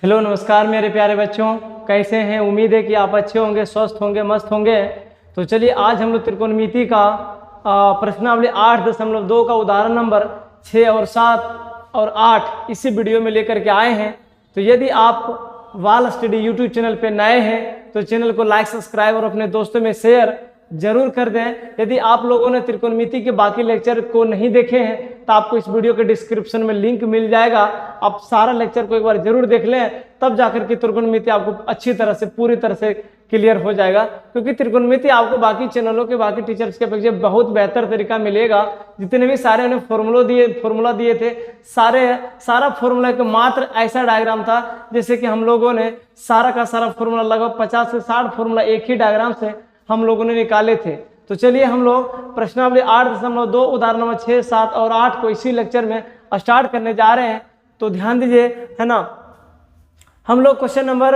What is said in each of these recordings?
Hello नमस्कार मेरे प्यारे बच्चों, कैसे हैं। उम्मीद है कि आप अच्छे होंगे, स्वस्थ होंगे, मस्त होंगे। तो चलिए आज हम लोग त्रिकोणमिति का प्रश्नावली 8.2 का उदाहरण नंबर 6 और 7 और 8 इसी वीडियो में लेकर के आए हैं। तो यदि आप वाल स्टडी यूट्यूब चैनल पे नए हैं तो चैनल को लाइक, सब्सक्राइब और अपने दोस्तों में शेयर जरूर कर दें। यदि आप लोगों ने त्रिकोणमिति के बाकी लेक्चर को नहीं देखे हैं तो आपको इस वीडियो के डिस्क्रिप्शन में लिंक मिल जाएगा। आप सारा लेक्चर को एक बार जरूर देख लें, तब जाकर के त्रिकोणमिति आपको अच्छी तरह से, पूरी तरह से क्लियर हो जाएगा। क्योंकि त्रिकोणमिति आपको बाकी चैनलों के, बाकी टीचर्स के अपेक्षा बहुत बेहतर तरीका मिलेगा। जितने भी सारे उन्हें फॉर्मूला दिए थे, सारा फॉर्मूला का मात्र ऐसा डायग्राम था जैसे कि हम लोगों ने सारा का सारा फॉर्मूला लगभग 50 से 60 फॉर्मूला एक ही डायग्राम से हम लोगों ने निकाले थे। तो चलिए हम लोग प्रश्नावली 8.2 उदाहरण नंबर 6, 7 और 8 को इसी लेक्चर में स्टार्ट करने जा रहे हैं। तो ध्यान दीजिए, है ना। हम लोग क्वेश्चन नंबर,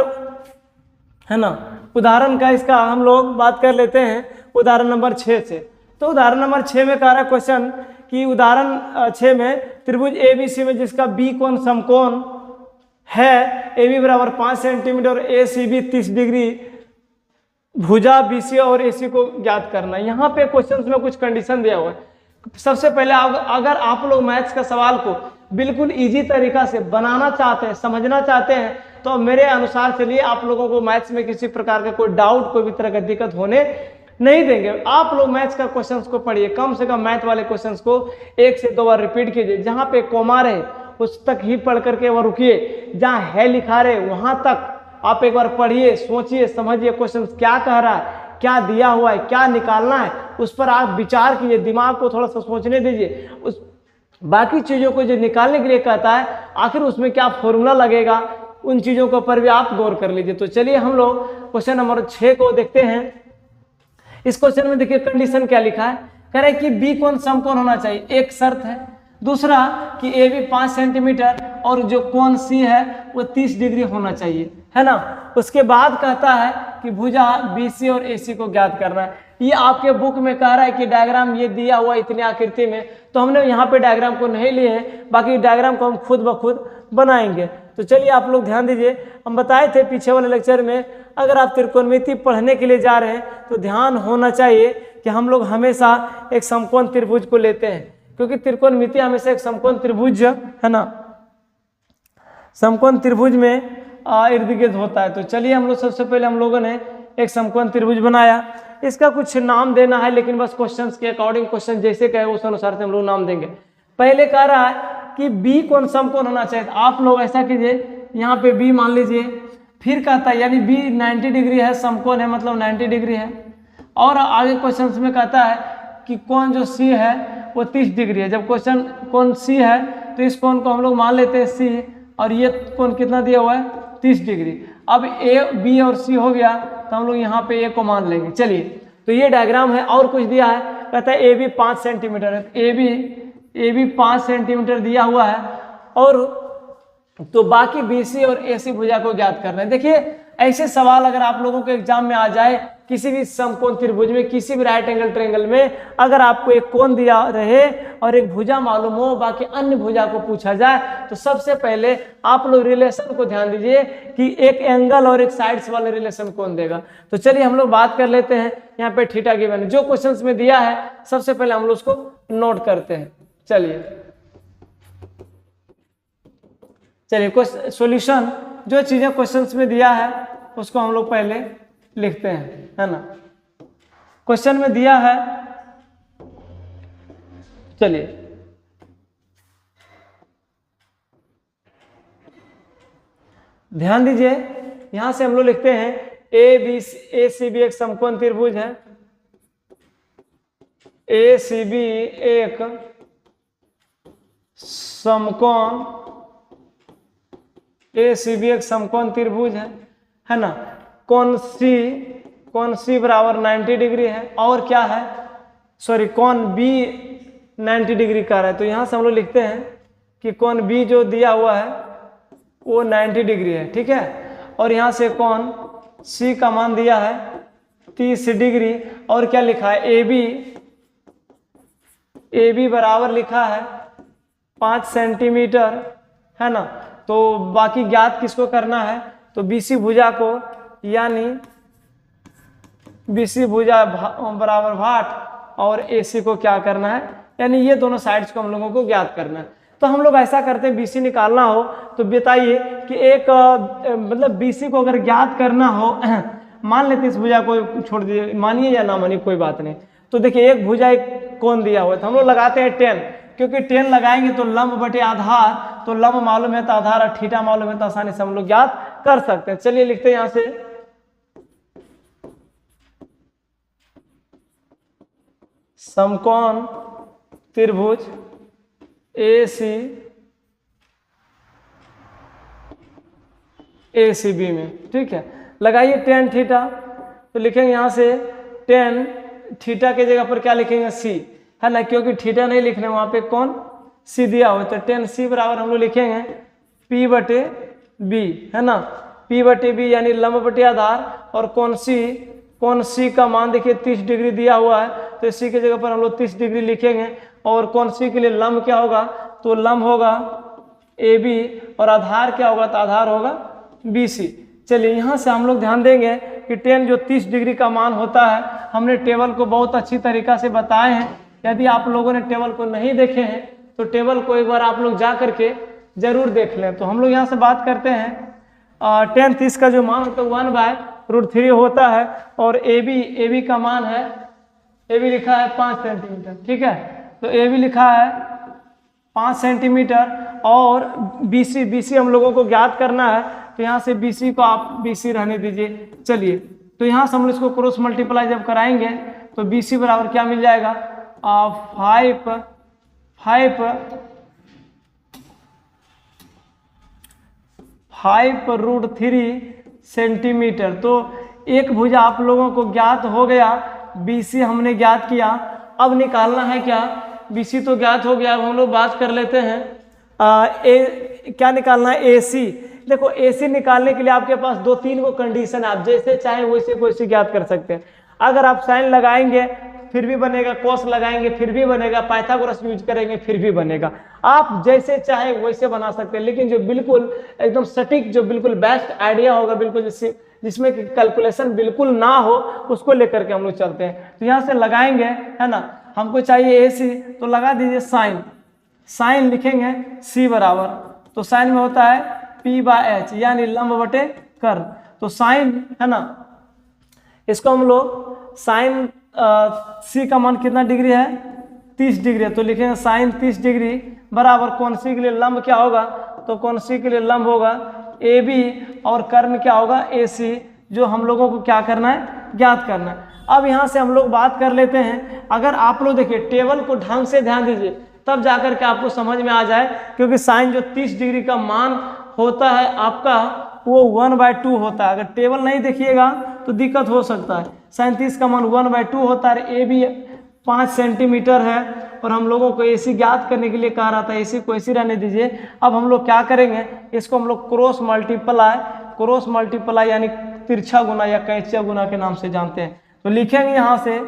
है ना, उदाहरण का इसका हम लोग बात कर लेते हैं उदाहरण नंबर 6 से। तो उदाहरण नंबर 6 में कह रहा है क्वेश्चन कि उदाहरण 6 में त्रिभुज एबीसी में जिसका बी कोण समकोण है, AB बराबर 5 सेंटीमीटर और ACB 30 डिग्री, भुजा BC और AC को ज्ञात करना। यहाँ पे क्वेश्चंस में कुछ कंडीशन दिया हुआ है। सबसे पहले अगर आप लोग मैथ्स का सवाल को बिल्कुल इजी तरीका से बनाना चाहते हैं, समझना चाहते हैं, तो मेरे अनुसार चलिए आप लोगों को मैथ्स में किसी प्रकार का कोई डाउट, कोई भी तरह का दिक्कत होने नहीं देंगे। आप लोग मैथ्स का क्वेश्चंस को पढ़िए, कम से कम मैथ वाले क्वेश्चंस को 1 से 2 बार रिपीट कीजिए। जहाँ पे कोमा रहे उस तक ही पढ़ करके वह रुकिए, जहाँ है लिखा रहे वहां तक आप एक बार पढ़िए, सोचिए, समझिए क्वेश्चन क्या कह रहा है, क्या दिया हुआ है, क्या निकालना है, उस पर आप विचार कीजिए, दिमाग को थोड़ा सा सोचने दीजिए। उस बाकी चीजों को जो निकालने के लिए कहता है, आखिर उसमें क्या फॉर्मूला लगेगा, उन चीजों के ऊपर भी आप गौर कर लीजिए। तो चलिए हम लोग क्वेश्चन नंबर 6 को देखते हैं। इस क्वेश्चन में देखिए कंडीशन क्या लिखा है। कह रहे हैं कि बी कोण समकोण होना चाहिए, एक शर्त है। दूसरा कि AB 5 सेंटीमीटर और जो कोण C है वो 30 डिग्री होना चाहिए, है ना। उसके बाद कहता है कि भुजा BC और AC को ज्ञात करना है। ये आपके बुक में कह रहा है कि डायग्राम ये दिया हुआ इतनी आकृति में, तो हमने यहाँ पे डायग्राम को नहीं लिए हैं, बाकी डायग्राम को हम खुद ब खुद बनाएंगे। तो चलिए आप लोग ध्यान दीजिए, हम बताए थे पीछे वाले लेक्चर में, अगर आप त्रिकोणमिति पढ़ने के लिए जा रहे हैं तो ध्यान होना चाहिए कि हम लोग हमेशा एक समकोण त्रिभुज को लेते हैं, क्योंकि त्रिकोणमिति हमेशा एक समकोण त्रिभुज, है ना, समकोण त्रिभुज में इर्द गिर्द होता है। तो चलिए हम लोग सबसे पहले हम लोगों ने एक समकोण त्रिभुज बनाया। इसका कुछ नाम देना है, लेकिन बस क्वेश्चंस के अकॉर्डिंग, क्वेश्चन जैसे कहे उस अनुसार से हम लोग नाम देंगे। पहले कह रहा है कि बी कोण समकोण होना चाहिए, तो आप लोग ऐसा कीजिए, यहाँ पे बी मान लीजिए। फिर कहता है यानी बी 90 डिग्री है, समकोण है मतलब 90 डिग्री है। और आगे क्वेश्चन में कहता है कि कोण जो सी है वो 30 डिग्री है। जब क्वेश्चन कोण सी है तो इस कोण को हम लोग मान लेते हैं सी, और ये कोण कितना दिया हुआ है 30 डिग्री। अब ए, बी और सी हो गया तो हम लोग यहाँ पे ए को मान लेंगे। चलिए, तो ये डायग्राम है। और कुछ दिया है, कहता है AB 5 सेंटीमीटर है, AB 5 सेंटीमीटर दिया हुआ है, और तो बाकी BC और AC भुजा को ज्ञात करना है। देखिए ऐसे सवाल अगर आप लोगों के एग्जाम में आ जाए, किसी भी समकोण त्रिभुज में, किसी भी राइट एंगल ट्रायंगल में, अगर आपको एक कोण दिया रहे और एक भुजा मालूम हो, बाकी अन्य भुजा को पूछा जाए, तो सबसे पहले आप लोग रिलेशन को ध्यान दीजिए कि एक एंगल और एक साइड्स वाले रिलेशन कौन देगा। तो चलिए हम लोग बात कर लेते हैं। यहाँ पे थीटा गिवन है, जो क्वेश्चंस में दिया है सबसे पहले हम लोग उसको नोट करते हैं। चलिए सॉल्यूशन, जो चीजें क्वेश्चंस में दिया है उसको हम लोग पहले लिखते हैं, है ना। क्वेश्चन में दिया है, चलिए ध्यान दीजिए, यहां से हम लोग लिखते हैं ACB एक समकोण त्रिभुज है, ACB एक समकोण, ACB एक समकोण त्रिभुज है ना। कोण C बराबर 90 डिग्री है, और क्या है, सॉरी कोण B 90 डिग्री का है। तो यहां से हम लोग लिखते हैं कि कोण B जो दिया हुआ है वो 90 डिग्री है, ठीक है। और यहां से कोण C का मान दिया है 30 डिग्री, और क्या लिखा है, AB बराबर लिखा है 5 सेंटीमीटर, है ना। तो बाकी ज्ञात किसको करना है, तो BC भुजा को, यानी BC भुजा बराबर 8 और AC को क्या करना है, यानी ये दोनों साइड्स को हम लोगों को ज्ञात करना है। तो हम लोग ऐसा करते हैं, BC निकालना हो तो बताइए कि एक मतलब BC को अगर ज्ञात करना हो, मान लेते इस भुजा को छोड़ दीजिए, मानिए या ना मानिए कोई बात नहीं। तो देखिए एक भुजा एक कोण दिया हुआ है, तो हम लोग लगाते हैं 10, क्योंकि 10 लगाएंगे तो लंब बटे आधार, तो लंब मालूम है तो आधार और थीटा मालूम है तो आसानी से हम लोग ज्ञात कर सकते हैं। चलिए लिखते हैं यहां से समकोण त्रिभुज ACB में, ठीक है। लगाइए tan थीटा, तो लिखेंगे यहाँ से tan थीटा के जगह पर क्या लिखेंगे C, है ना, क्योंकि थीटा नहीं लिखने वहाँ पे कौन C दिया हुआ है, तो tan C बराबर हम लोग लिखेंगे P बटे B, है ना, P बटे B यानी लंब बटे आधार, और कौन C का मान देखिए 30 डिग्री दिया हुआ है, तो C की जगह पर हम लोग 30 डिग्री लिखेंगे, और कौन C के लिए लंब क्या होगा, तो लंब होगा AB, और आधार क्या होगा, तो आधार होगा BC। चलिए यहाँ से हम लोग ध्यान देंगे कि tan जो 30 डिग्री का मान होता है, हमने टेबल को बहुत अच्छी तरीका से बताए हैं। यदि आप लोगों ने टेबल को नहीं देखे हैं तो टेबल को एक बार आप लोग जा करके जरूर देख लें। तो हम लोग यहाँ से बात करते हैं tan 30 का जो मान होता है 1/√3 होता है, और AB का मान है, AB लिखा है 5 सेंटीमीटर, ठीक है, तो AB लिखा है 5 सेंटीमीटर, और BC हम लोगों को ज्ञात करना है, तो यहाँ से BC को आप BC रहने दीजिए। चलिए तो यहाँ से हम लोग इसको क्रॉस मल्टीप्लाई जब कराएंगे तो BC बराबर क्या मिल जाएगा, 5√3 सेंटीमीटर। तो एक भुजा आप लोगों को ज्ञात हो गया, BC हमने ज्ञात किया। अब निकालना है क्या, BC तो ज्ञात हो गया, अब हम लोग बात कर लेते हैं क्या निकालना है, AC। देखो AC निकालने के लिए आपके पास 2-3 को कंडीशन है, आप जैसे चाहे वैसे ज्ञात कर सकते हैं। अगर आप साइन लगाएंगे फिर भी बनेगा, कॉस लगाएंगे फिर भी बनेगा, पाइथागोरस यूज करेंगे फिर भी बनेगा, आप जैसे चाहे वैसे बना सकते हैं। लेकिन जो बिल्कुल एकदम सटीक, जो बिल्कुल बेस्ट आइडिया होगा, बिल्कुल जिसमें कैलकुलेशन बिल्कुल ना हो, उसको लेकर के हम लोग चलते हैं। तो यहाँ से लगाएंगे, है ना, हमको चाहिए AC, तो लगा दीजिए साइन लिखेंगे C बराबर, तो साइन में होता है P/H यानी लंब बटे कर्ण। तो साइन, है ना, इसको हम लोग साइन C का मान कितना डिग्री है, 30 डिग्री है, तो लिखेंगे साइन 30 डिग्री बराबर कौन C के लिए लंब क्या होगा, तो कौन C के लिए लंब होगा AB, और कर्ण क्या होगा AC, जो हम लोगों को क्या करना है, ज्ञात करना है। अब यहाँ से हम लोग बात कर लेते हैं, अगर आप लोग देखिए टेबल को ढंग से ध्यान दीजिए तब जाकर के आपको समझ में आ जाए, क्योंकि साइन जो 30 डिग्री का मान होता है आपका वो 1/2 होता है। अगर टेबल नहीं देखिएगा तो दिक्कत हो सकता है। साइन 30 का मान 1/2 होता है, AB 5 सेंटीमीटर है, और हम लोगों को AC ज्ञात करने के लिए कहा रहा था, AC को AC रहने दीजिए। अब हम लोग क्या करेंगे, इसको हम लोग क्रॉस मल्टीप्लाई यानी तिरछा गुना या कैंचिया गुना के नाम से जानते हैं। तो लिखेंगे यहाँ से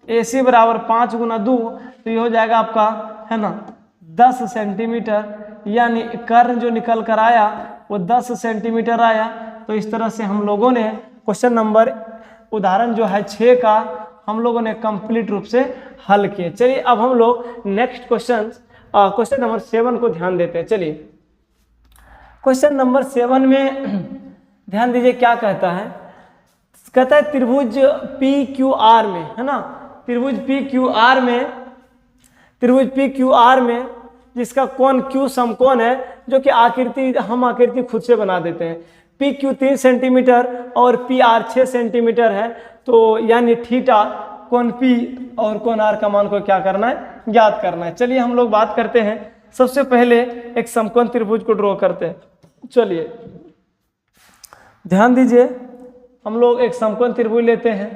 AC बराबर 5 × 2, तो ये हो जाएगा आपका, है ना, 10 सेंटीमीटर, यानी कर्ण जो निकल कर आया वो 10 सेंटीमीटर आया। तो इस तरह से हम लोगों ने क्वेश्चन नंबर उदाहरण जो है 6 का हम लोगों ने कंप्लीट रूप से हल किए। चलिए अब हम लोग नेक्स्ट क्वेश्चन नंबर 7 को ध्यान देते हैं। चलिए क्वेश्चन नंबर 7 में ध्यान दीजिए क्या कहता है, कहता है त्रिभुज PQR में, है ना, त्रिभुज PQR में जिसका कोण Q समकोण है, जो कि हम आकृति खुद से बना देते हैं। PQ 3 सेंटीमीटर और PR 6 सेंटीमीटर है, तो यानी थीटा कोण P और कोण R का मान को क्या करना है, ज्ञात करना है। चलिए हम लोग बात करते हैं, सबसे पहले एक समकोण त्रिभुज को ड्रॉ करते हैं। चलिए ध्यान दीजिए, हम लोग एक समकोण त्रिभुज लेते हैं,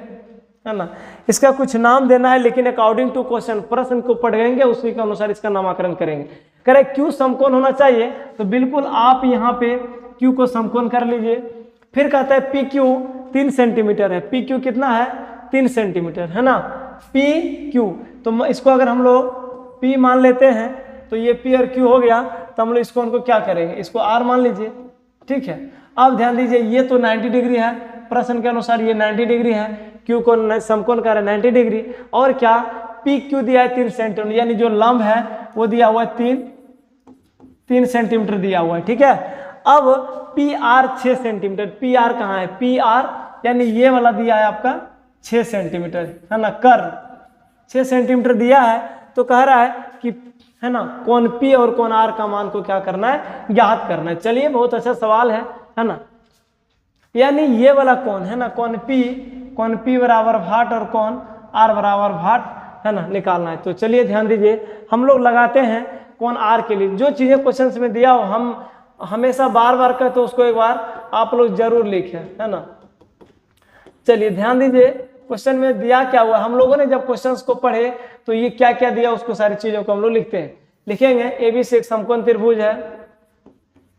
है ना, इसका कुछ नाम देना है, लेकिन अकॉर्डिंग टू क्वेश्चन, प्रश्न को पढ़ेंगे उसी के अनुसार इसका नामकरण करेंगे। करें Q समकोण होना चाहिए, तो बिल्कुल आप यहाँ पे Q को समकोण कर लीजिए। फिर कहता है PQ 3 सेंटीमीटर है, PQ कितना है, 3 सेंटीमीटर, है ना, PQ, तो इसको अगर हम लोग P मान लेते हैं तो ये P और Q हो गया। तो हम लोग इस कोण को क्या करेंगे, इसको आर मान लीजिए, ठीक है। अब ध्यान दीजिए ये तो 90 डिग्री है, प्रश्न के अनुसार ये 90 डिग्री है, क्यू कोण समकोण का 90 डिग्री, और क्या पी क्यू दिया है 3 सेंटीमीटर, यानी जो लंब है वो दिया हुआ है 3 सेंटीमीटर दिया हुआ है, ठीक है। अब P R 6 centimetre, P R कहाँ है, पी आर यानी ये वाला दिया है आपका 6 सेंटीमीटर, है ना, कर्व 6 सेंटीमीटर दिया है, तो कह रहा है कि है ना कोण पी और कोण आर का मान को क्या करना है, ज्ञात करना है। चलिए बहुत अच्छा सवाल है ना, यानी ये वाला कोण है ना, कोण पी बराबर भाट और कोण आर बराबर भाट, है ना, निकालना है। तो चलिए ध्यान दीजिए, हम लोग लगाते हैं कोण आर के लिए, जो चीजें क्वेश्चंस में दिया हो हम हमेशा बार बार कहते तो उसको एक बार आप लोग जरूर लिखें, है ना। चलिए ध्यान दीजिए, क्वेश्चन में दिया क्या हुआ, हम लोगों ने जब क्वेश्चंस को पढ़े तो ये क्या क्या दिया उसको सारी चीजों को हम लोग लिखते हैं, लिखेंगे। एबीसी एक समकोण त्रिभुज है,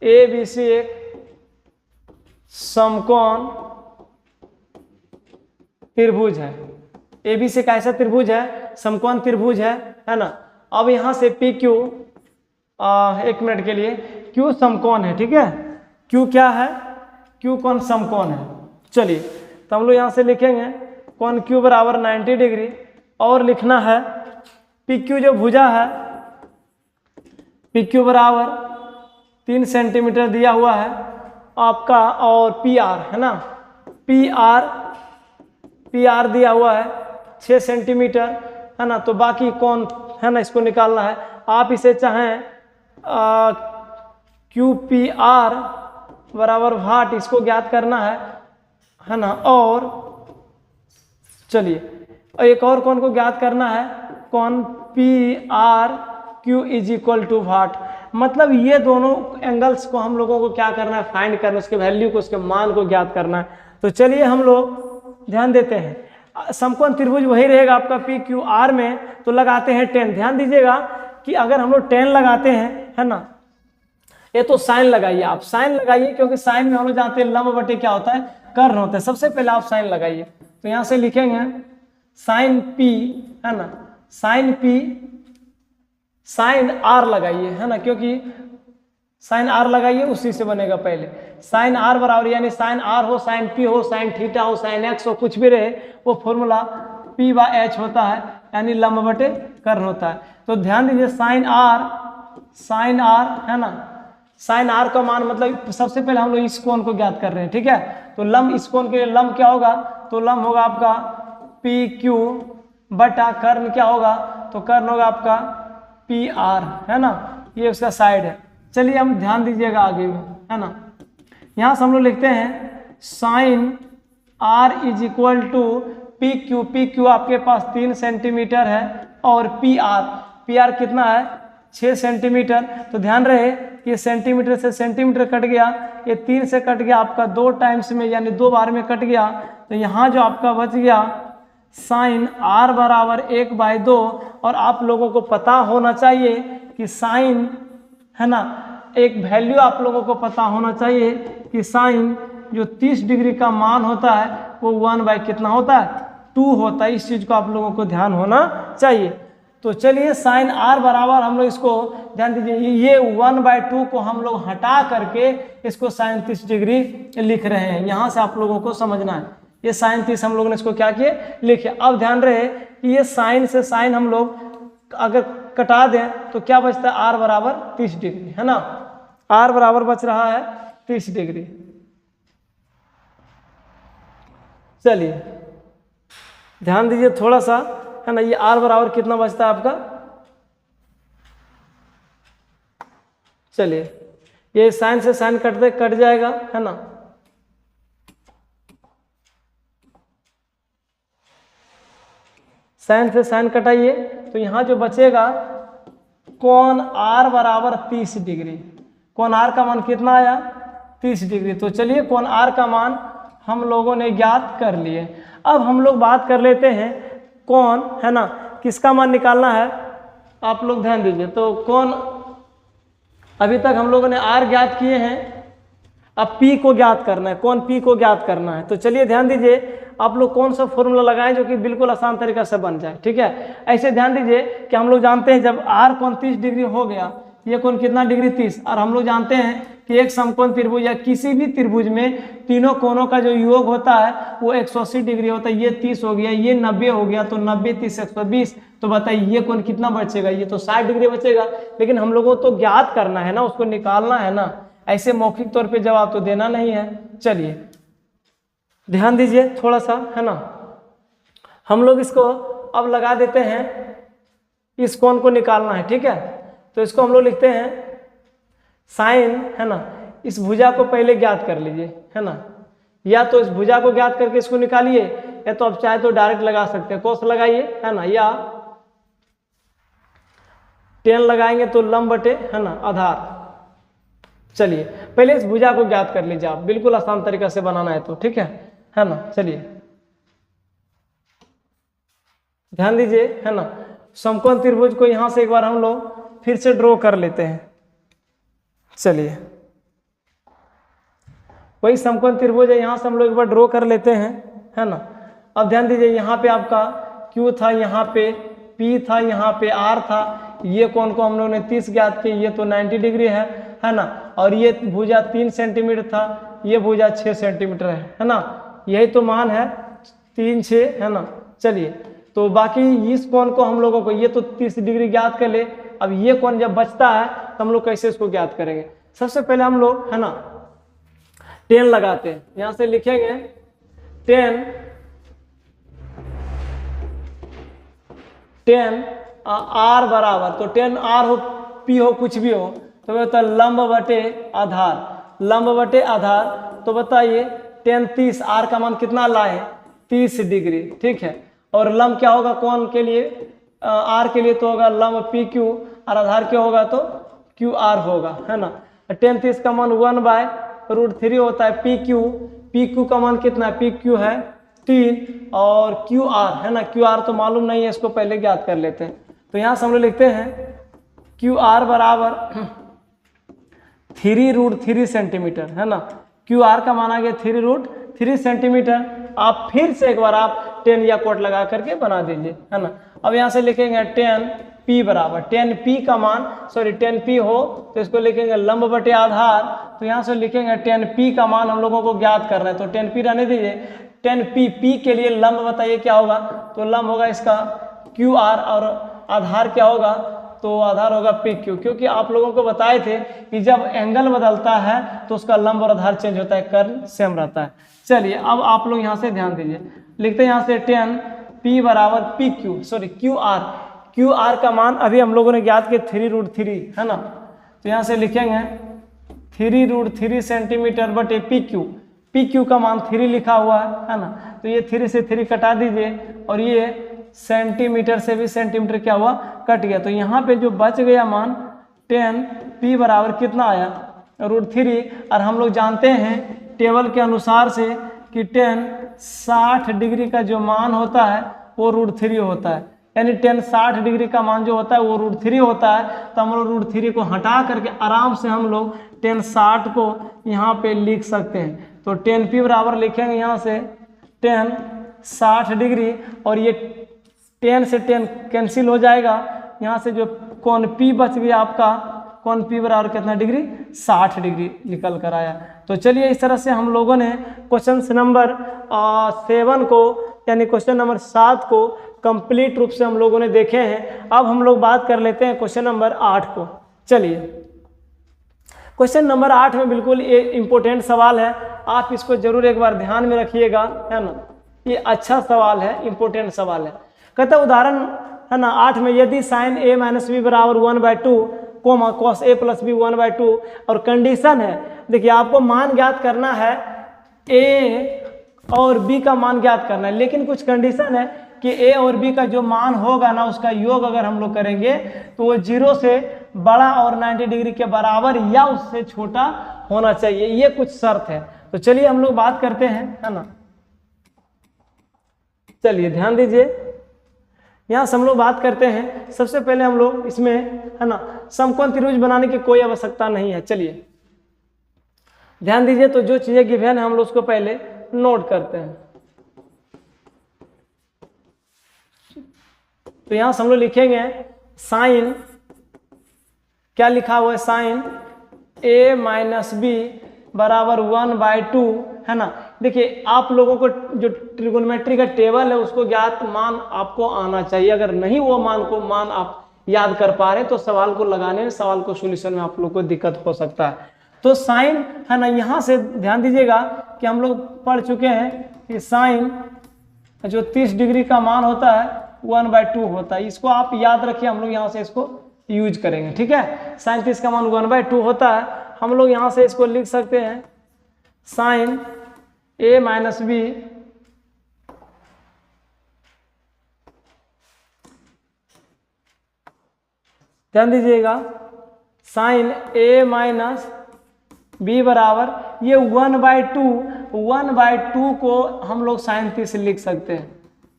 एबीसी एक समकोण त्रिभुज है, एबीसी का ऐसा त्रिभुज है, समकोण त्रिभुज है ना। अब यहां से पी क्यू, एक मिनट के लिए, क्यू समकोण है, ठीक है, क्यू क्या है, क्यू कोण समकोण है। चलिए तो हम लोग यहां से लिखेंगे कोण क्यू बराबर 90 डिग्री, और लिखना है पी क्यू जो भुजा है, पी क्यू बराबर 3 सेंटीमीटर दिया हुआ है आपका, और पी आर है ना, पी आर दिया हुआ है 6 सेंटीमीटर, है ना। तो बाकी कोण है ना इसको निकालना है, आप इसे चाहें क्यू पी आर बराबर भाट, इसको ज्ञात करना है ना। और चलिए एक और कोण को ज्ञात करना है, कोण P R Q is equal to भाट, मतलब ये दोनों एंगल्स को हम लोगों को क्या करना है, फाइंड करना, उसके वैल्यू को, उसके मान को ज्ञात करना है। तो चलिए हम लोग ध्यान देते हैं, समकोण त्रिभुज वही रहेगा आपका पी क्यू आर में, तो लगाते हैं 10। ध्यान दीजिएगा कि अगर हम लोग 10 लगाते हैं, है ना, ये तो साइन लगाइए, आप साइन लगाइए, क्योंकि साइन में हम लोग जानते हैं लंब बटे क्या होता है, कर्ण होता है। सबसे पहले आप साइन लगाइए, तो यहां से लिखेंगे साइन पी, है ना, साइन पी, साइन आर लगाइए, है ना, क्योंकि साइन आर लगाइए उसी से बनेगा पहले। साइन आर बराबर, यानी साइन आर हो, साइन पी हो, साइन थीटा हो, साइन एक्स हो, कुछ भी रहे, वो फॉर्मूला पी बाय एच होता है, यानी लंब बटे कर्ण होता है। तो ध्यान दीजिए साइन आर, है ना, साइन आर का मान, मतलब सबसे पहले हम लोग इस कोण को ज्ञात कर रहे हैं, ठीक है। तो लंब, इस कोण के लिए लंब क्या होगा, तो लंब होगा आपका पी क्यू बटा कर्ण क्या होगा, तो कर्ण होगा आपका पी आर, है ना, ये उसका साइड है। चलिए हम ध्यान दीजिएगा आगे में, है ना, यहाँ से हम लोग लिखते हैं sine R is equal to P Q आपके पास 3 सेंटीमीटर है, और पी आर कितना है, 6 सेंटीमीटर। तो ध्यान रहे ये सेंटीमीटर से सेंटीमीटर कट गया, ये 3 से कट गया आपका 2 टाइम्स में, यानी 2 बार में कट गया। तो यहाँ जो आपका बच गया साइन आर बराबर 1/2, और आप लोगों को पता होना चाहिए कि साइन, है ना, एक वैल्यू आप लोगों को पता होना चाहिए कि साइन जो 30 डिग्री का मान होता है वो 1 कितना होता है, 2 होता है। इस चीज को आप लोगों को ध्यान होना चाहिए। तो चलिए साइन आर बराबर, हम लोग इसको ध्यान दीजिए, ये 1/2 को हम लोग हटा करके इसको साइन 30 डिग्री लिख रहे हैं। यहाँ से आप लोगों को समझना है, ये साइन 30 हम लोगों ने इसको क्या किए, लिखे। अब ध्यान रहे कि ये साइन से साइन हम लोग अगर कटा दें तो क्या बचता है, आर बराबर 30 डिग्री, है ना, आर बराबर बच रहा है 30 डिग्री। चलिए ध्यान दीजिए थोड़ा सा, है ना, ये आर बराबर कितना बचता है आपका, चलिए ये साइन से साइन कट जाएगा, है ना, साइन से साइन कटाइए, तो यहां जो बचेगा कोण आर बराबर 30 डिग्री। कोण आर का मान कितना आया, 30 डिग्री। तो चलिए कोण आर का मान हम लोगों ने ज्ञात कर लिए। अब हम लोग बात कर लेते हैं कोण, है ना, किसका मान निकालना है, आप लोग ध्यान दीजिए। तो कोण अभी तक हम लोगों ने आर ज्ञात किए हैं, अब पी को ज्ञात करना है, कोण पी को ज्ञात करना है। तो चलिए ध्यान दीजिए, आप लोग कौन सा फॉर्मूला लगाएं जो कि बिल्कुल आसान तरीका से बन जाए, ठीक है। ऐसे ध्यान दीजिए कि हम लोग जानते हैं जब आर कोण 30 डिग्री हो गया, ये कोण कितना डिग्री 30। और हम लोग जानते हैं कि एक समकोण त्रिभुज या किसी भी त्रिभुज में तीनों कोणों का जो योग होता है वो 180 डिग्री होता है। ये 30 हो गया, ये 90 हो गया, तो 90 30 120। तो बताइए ये कोण कितना बचेगा, ये तो 60 डिग्री बचेगा। लेकिन हम लोगों को तो ज्ञात करना है ना, उसको निकालना है ना, ऐसे मौखिक तौर पे जवाब तो देना नहीं है। चलिए ध्यान दीजिए थोड़ा सा, है ना। हम लोग इसको अब लगा देते हैं, इस कोण को निकालना है, ठीक है। तो इसको हम लोग लिखते हैं साइन, है ना। इस भुजा को पहले ज्ञात कर लीजिए, है ना। या तो इस भुजा को ज्ञात करके इसको निकालिए, या तो आप चाहे तो डायरेक्ट लगा सकते हैं, कोस लगाइए, है ना। या tan लगाएंगे तो लंब बटे, है ना, आधार। चलिए पहले इस भुजा को ज्ञात कर लीजिए आप, बिल्कुल आसान तरीका से बनाना है तो, ठीक है ना। चलिए ध्यान दीजिए, है ना। समकोण त्रिभुज को यहां से एक बार हम लोग फिर से ड्रॉ कर लेते हैं। चलिए वही समकोण त्रिभुज है, यहां से हम लोग एक बार ड्रॉ कर लेते हैं, है ना। अब ध्यान दीजिए, यहाँ पे आपका Q था, यहाँ पे P था, यहाँ पे R था। ये कोण को हम लोगों ने 30 ज्ञात किया, ये तो 90 डिग्री है ना। और ये भुजा 3 सेंटीमीटर था, ये भुजा 6 सेंटीमीटर है ना। यही तो मान है 3 6, है ना। चलिए तो बाकी इस कोण को हम लोगों को, ये तो 30 डिग्री ज्ञात कर ले। अब ये कोण जब बचता है तो हम लोग कैसे इसको ज्ञात करेंगे। सबसे पहले हम लोग, है ना, tan लगाते हैं। यहां से लिखेंगे tan R बराबर, तो tan R हो P हो कुछ भी हो, तो होता है लंब बटे आधार, लंब बटे आधार। तो बताइए tan 30, R का मान कितना लाए, 30 डिग्री, ठीक है। और लंब क्या होगा कोण के लिए, R के लिए तो होगा लंब PQ, और आधार क्या होगा तो QR होगा, है ना। tan 30 का मान 1/√3 होता है PQ का मान कितना है, PQ है 3, और QR, है ना, QR तो मालूम नहीं है, इसको पहले ज्ञात कर लेते हैं। तो यहाँ से हम लोग लिखते हैं QR बराबर 3√3 सेंटीमीटर, है ना। QR का माना गया 3√3 सेंटीमीटर। आप फिर से एक बार आप tan या कोट लगा करके बना दीजिए, है ना। अब यहाँ से लिखेंगे tan P बराबर, tan P का मान, सॉरी tan P हो तो इसको लिखेंगे लंब बटे आधार। तो यहाँ से लिखेंगे tan P का मान हम लोगों को ज्ञात करना है, तो tan P रहने दीजिए। tan P के लिए लंब बताइए क्या होगा, तो लंब होगा इसका QR, और आधार क्या होगा, तो आधार होगा PQ। क्योंकि आप लोगों को बताए थे कि जब एंगल बदलता है तो उसका लंब और आधार चेंज होता है, कर्ण सेम रहता है। चलिए अब आप लोग यहाँ से ध्यान दीजिए, लिखते हैं यहाँ से tan P बराबर PQ, सॉरी QR का मान अभी हम लोगों ने ज्ञात किया 3√3, है ना। तो यहाँ से लिखेंगे 3√3 सेंटीमीटर बटे PQ का मान 3 लिखा हुआ है ना। तो ये 3 से 3 कटा दीजिए, और ये सेंटीमीटर से भी सेंटीमीटर क्या हुआ, कट गया। तो यहाँ पे जो बच गया मान tan P बराबर कितना आया, √3। और हम लोग जानते हैं टेबल के अनुसार से कि tan 60 डिग्री का जो मान होता है वो √3 होता है, यानी tan 60 डिग्री का मान जो होता है वो √3 होता है। तो हम लोग √3 को हटा करके आराम से हम लोग tan 60 को यहाँ पे लिख सकते हैं। तो tan P बराबर लिखेंगे यहाँ से tan 60 डिग्री, और ये tan से tan कैंसिल हो जाएगा, यहाँ से जो कोण P बच गया आपका, कोण P बराबर कितना डिग्री, 60 डिग्री निकल कर आया। तो चलिए इस तरह से हम लोगों ने क्वेश्चन नंबर 7 को, यानी क्वेश्चन नंबर 7 को कंप्लीट रूप से हम लोगों ने देखे हैं। अब हम लोग बात कर लेते हैं क्वेश्चन नंबर 8 को। चलिए क्वेश्चन नंबर 8 में बिल्कुल ये इंपॉर्टेंट सवाल है, आप इसको जरूर एक बार ध्यान में रखिएगा, है ना। ये अच्छा सवाल है, इंपॉर्टेंट सवाल है। कहता उदाहरण, है ना, 8 में यदि साइन A माइनस B बराबर 1/2 comma cos A plus B 1/2, और कंडीशन है, देखिए आपको मान ज्ञात करना है, A और B का मान ज्ञात करना है, लेकिन कुछ कंडीशन है कि A और B का जो मान होगा ना, उसका योग अगर हम लोग करेंगे तो वो 0 से बड़ा और 90 डिग्री के बराबर या उससे छोटा होना चाहिए, ये कुछ शर्त है। तो चलिए हम लोग बात करते हैं, है ना। चलिए ध्यान दीजिए, यहाँ से हम लोग बात करते हैं। सबसे पहले हम लोग इसमें, है ना, समकोण त्रिभुज बनाने की कोई आवश्यकता नहीं है। चलिए ध्यान दीजिए, तो जो चीजें गिवन है हम लोग उसको पहले नोट करते हैं। तो यहाँ से हम लोग लिखेंगे साइन क्या लिखा हुआ है, साइन a माइनस बी बराबर 1/2, है ना। देखिए आप लोगों को जो ट्रिगोनोमेट्री का टेबल है उसको ज्ञात मान आपको आना चाहिए। अगर नहीं वो मान आप याद कर पा रहे तो सवाल को लगाने में, सवाल को सोल्यूशन में आप लोग को दिक्कत हो सकता है। तो साइन, है ना, यहाँ से ध्यान दीजिएगा कि हम लोग पढ़ चुके हैं कि साइन जो 30 डिग्री का मान होता है 1/2 होता है। इसको आप याद रखिए, हम लोग यहाँ से इसको यूज करेंगे, ठीक है। साइन 30 का मान 1/2 होता है। हम लोग यहाँ से इसको लिख सकते हैं साइन a माइनस बी ध्यान दीजिएगा, साइन a माइनस बी बराबर ये 1/2 को हम लोग साइन 30 लिख सकते हैं।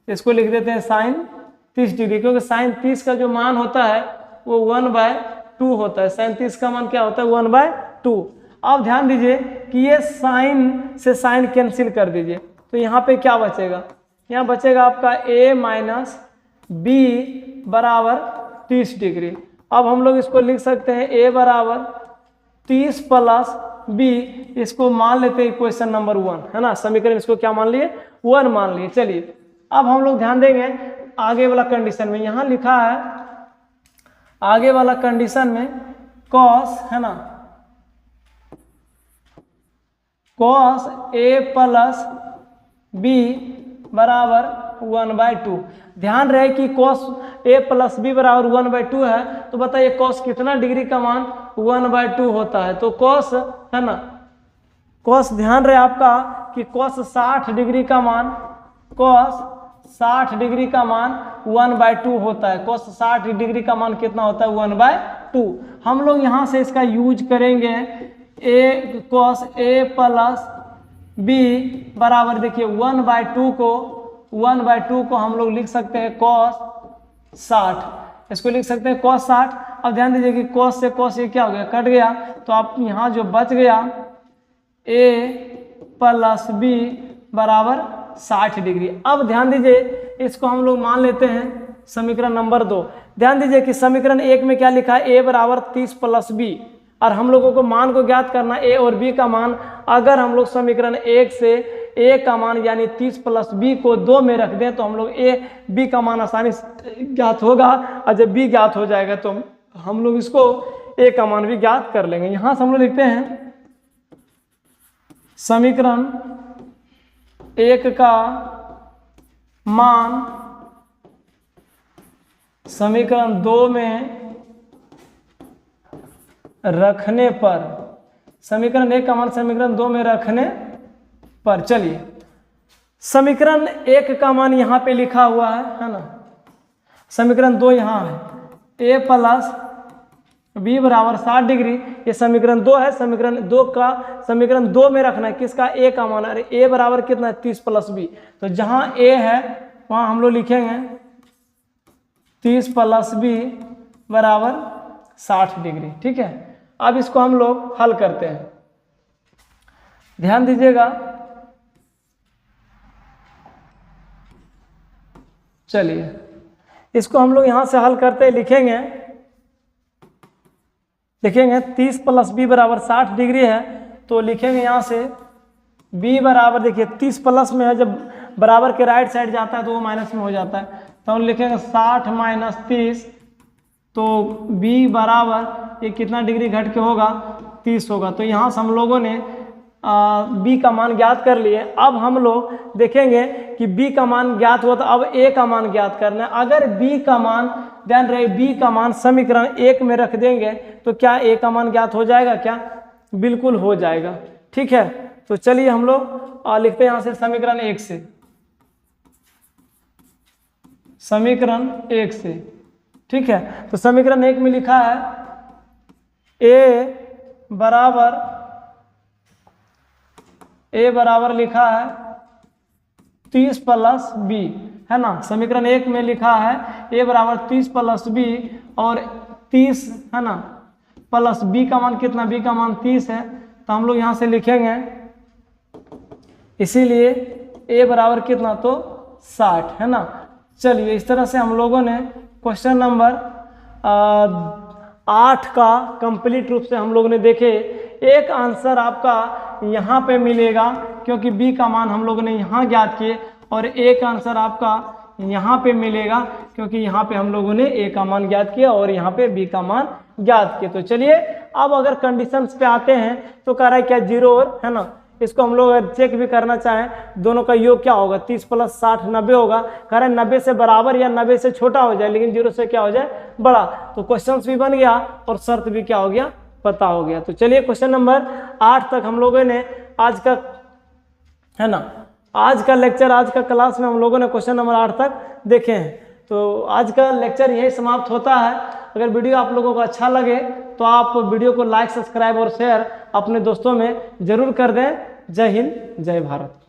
इसको लिख देते हैं साइन 30 डिग्री, क्योंकि साइन 30 का जो मान होता है वो 1/2 होता है। साइन 30 का मान क्या होता है, 1/2। अब ध्यान दीजिए कि ये साइन से साइन कैंसिल कर दीजिए, तो यहाँ पे क्या बचेगा, यहाँ बचेगा आपका a माइनस बी बराबर 30 डिग्री। अब हम लोग इसको लिख सकते हैं a बराबर 30 प्लस b, इसको मान लेते हैं क्वेश्चन नंबर 1, है ना। समीकरण इसको क्या मान लिए, 1 मान लिए। चलिए अब हम लोग ध्यान देंगे आगे वाला कंडीशन में। यहाँ लिखा है आगे वाला कंडीशन में cos, है ना, cos a प्लस b बराबर 1/2। ध्यान रहे कि cos a प्लस b बराबर 1/2 है, तो बताइए cos कितना डिग्री का मान 1/2 होता है। तो cos, है ना, cos ध्यान रहे आपका कि cos 60 डिग्री का मान, cos 60 डिग्री का मान 1/2 होता है। cos 60 डिग्री का मान कितना होता है, 1/2। हम लोग यहाँ से इसका यूज करेंगे cos a प्लस b बराबर, देखिए 1/2 को हम लोग लिख सकते हैं cos 60, इसको लिख सकते हैं cos 60। अब ध्यान दीजिए कि cos से cos ये क्या हो गया, कट गया, तो आप यहाँ जो बच गया a प्लस b बराबर 60 डिग्री। अब ध्यान दीजिए इसको हम लोग मान लेते हैं समीकरण नंबर 2। ध्यान दीजिए कि समीकरण 1 में क्या लिखा है, a बराबर 30 प्लस b, और हम लोगों को मान को ज्ञात करना a और b का मान। अगर हम लोग समीकरण 1 से a का मान यानी 30 प्लस b को 2 में रख दें तो हम लोग a b का मान आसानी से ज्ञात होगा, और जब b ज्ञात हो जाएगा तो हम लोग इसको a का मान भी ज्ञात कर लेंगे। यहाँ से हम लोग लिखते हैं समीकरण 1 का मान समीकरण 2 में रखने पर, समीकरण 1 का मान समीकरण 2 में रखने पर, चलिए समीकरण 1 का मान यहाँ पे लिखा हुआ है ना, समीकरण 2 यहाँ है, a प्लस b बराबर 60 डिग्री, ये समीकरण 2 है। समीकरण 2 का समीकरण 2 में रखना है किसका, a का मान। अरे a बराबर कितना है, 30 प्लस b, तो जहाँ a है वहाँ हम लोग लिखेंगे 30 प्लस b बराबर 60 डिग्री, ठीक है। अब इसको हम लोग हल करते हैं, ध्यान दीजिएगा। चलिए इसको हम लोग यहाँ से हल करते लिखेंगे 30 प्लस b बराबर 60 डिग्री है, तो लिखेंगे यहाँ से b बराबर, देखिए 30 प्लस में है, जब बराबर के राइट साइड जाता है तो वो माइनस में हो जाता है, तो हम लिखेंगे 60 माइनस 30, तो b बराबर ये कितना डिग्री घट के होगा, 30 होगा। तो यहाँ से हम लोगों ने b का मान ज्ञात कर लिए। अब हम लोग देखेंगे कि b का मान ज्ञात हुआ, तो अब a का मान ज्ञात करना है। अगर b का मान, ध्यान रहे, b का मान समीकरण 1 में रख देंगे तो क्या a का मान ज्ञात हो जाएगा, क्या, बिल्कुल हो जाएगा, ठीक है। तो चलिए हम लोग लिखते हैं यहाँ से समीकरण 1 से, समीकरण 1 से, ठीक है। तो समीकरण 1 में लिखा है a बराबर लिखा है 30 प्लस b, है ना। समीकरण 1 में लिखा है a बराबर 30 प्लस b, और 30, है ना, प्लस b का मान कितना, b का मान 30 है, तो हम लोग यहाँ से लिखेंगे, इसीलिए a बराबर कितना, तो 60, है ना। चलिए इस तरह से हम लोगों ने क्वेश्चन नंबर 8 का कंप्लीट रूप से हम लोग ने देखे। एक आंसर आपका यहाँ पे मिलेगा क्योंकि बी का मान हम लोगों ने यहाँ ज्ञात किए, और एक आंसर आपका यहाँ पे मिलेगा क्योंकि यहाँ पे हम लोगों ने ए का मान ज्ञात किया और यहाँ पे बी का मान ज्ञात किया। तो चलिए अब अगर कंडीशंस पे आते हैं तो कह रहा है क्या 0 और, है ना, इसको हम लोग अगर चेक भी करना चाहें दोनों का योग क्या होगा, 30 + 60 90 होगा। कह रहा है 90 से बराबर या 90 से छोटा हो जाए लेकिन 0 से क्या हो जाए, बड़ा। तो क्वेश्चन भी बन गया और शर्त भी क्या हो गया, पता हो गया। तो चलिए क्वेश्चन नंबर 8 तक हम लोगों ने आज का, है ना, आज का लेक्चर, आज का क्लास में हम लोगों ने क्वेश्चन नंबर 8 तक देखे हैं। तो आज का लेक्चर यही समाप्त होता है। अगर वीडियो आप लोगों को अच्छा लगे तो आप वीडियो को लाइक, सब्सक्राइब और शेयर अपने दोस्तों में जरूर कर दें। जय हिंद, जय भारत।